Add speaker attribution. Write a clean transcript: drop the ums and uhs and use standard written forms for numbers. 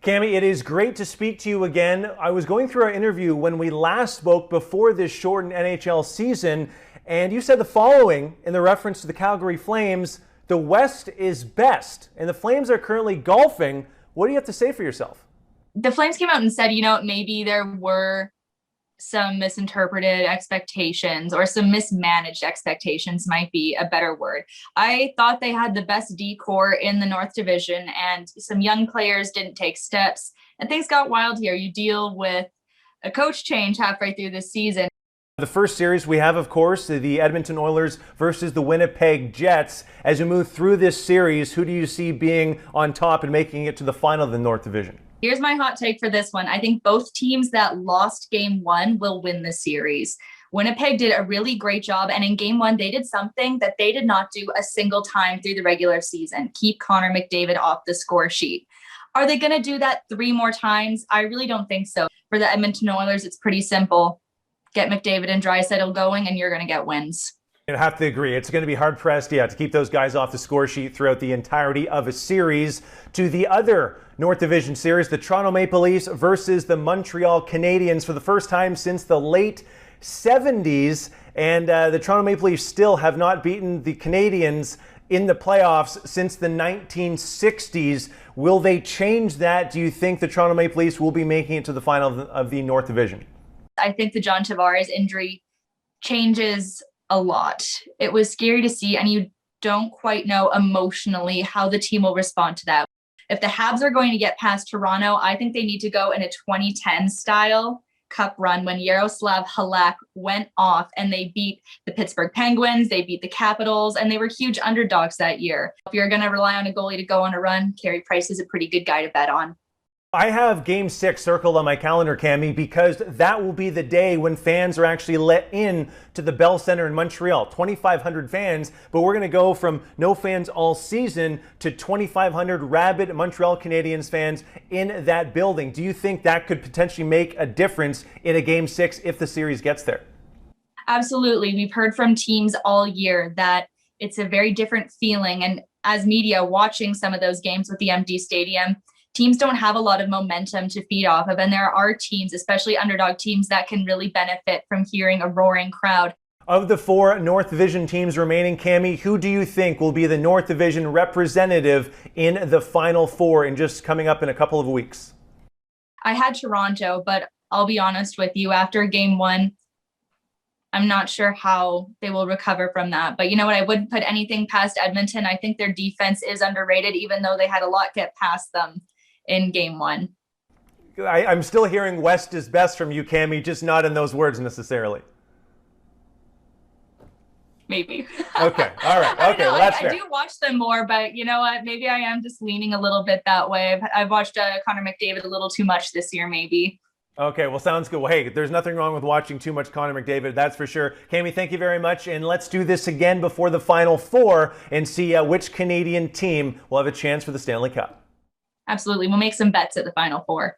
Speaker 1: Cami, it is great to speak to you again. I was going through our interview when we last spoke before this shortened NHL season, and you said the following in the reference to the Calgary Flames: the West is best, and the Flames are currently golfing. What do you have to say for yourself?
Speaker 2: The Flames came out and said, maybe there were some misinterpreted expectations, or some mismanaged expectations might be a better word. I thought they had the best decor in the North Division, and some young players didn't take steps, and things got wild here. You deal with a coach change halfway through this season.
Speaker 1: The first series we have, of course, the Edmonton Oilers versus the Winnipeg Jets. As you move through this series, who do you see being on top and making it to the final of the North Division?
Speaker 2: Here's my hot take for this one. I think both teams that lost game one will win the series. Winnipeg did a really great job, and in game one, they did something that they did not do a single time through the regular season: keep Connor McDavid off the score sheet. Are they going to do that 3 more times? I really don't think so. For the Edmonton Oilers, it's pretty simple. Get McDavid and Draisaitl going, and you're going to get wins.
Speaker 1: I have to agree. It's going to be hard-pressed, to keep those guys off the score sheet throughout the entirety of a series. To the other North Division series, the Toronto Maple Leafs versus the Montreal Canadiens for the first time since the late 70s. And the Toronto Maple Leafs still have not beaten the Canadiens in the playoffs since the 1960s. Will they change that? Do you think the Toronto Maple Leafs will be making it to the final of the North Division?
Speaker 2: I think the John Tavares injury changes a lot. It was scary to see, and you don't quite know emotionally how the team will respond to that. If the Habs are going to get past Toronto, I think they need to go in a 2010 style cup run when Yaroslav Halak went off and they beat the Pittsburgh Penguins, they beat the Capitals, and they were huge underdogs that year. If you're going to rely on a goalie to go on a run, Carey Price is a pretty good guy to bet on.
Speaker 1: I have Game 6 circled on my calendar, Cami, because that will be the day when fans are actually let in to the Bell Center in Montreal. 2,500 fans, but we're going to go from no fans all season to 2,500 rabid Montreal Canadiens fans in that building. Do you think that could potentially make a difference in a Game 6 if the series gets there?
Speaker 2: Absolutely. We've heard from teams all year that it's a very different feeling. And as media watching some of those games with the empty stadium, teams don't have a lot of momentum to feed off of. And there are teams, especially underdog teams, that can really benefit from hearing a roaring crowd.
Speaker 1: Of the 4 North Division teams remaining, Cami, who do you think will be the North Division representative in the Final Four in just coming up in a couple of weeks?
Speaker 2: I had Toronto, but I'll be honest with you, after game one, I'm not sure how they will recover from that. But you know what? I wouldn't put anything past Edmonton. I think their defense is underrated, even though they had a lot get past them in game one.
Speaker 1: I'm still hearing West is best from you, Cami, just not in those words necessarily.
Speaker 2: Maybe.
Speaker 1: Okay. All right. Okay. Well, that's fair.
Speaker 2: I do watch them more, but you know what? Maybe I am just leaning a little bit that way. I've watched Connor McDavid a little too much this year, maybe.
Speaker 1: Okay, well, sounds good. Well, hey, there's nothing wrong with watching too much Connor McDavid, that's for sure. Cami, thank you very much, and let's do this again before the Final Four and see which Canadian team will have a chance for the Stanley Cup.
Speaker 2: Absolutely. We'll make some bets at the Final Four.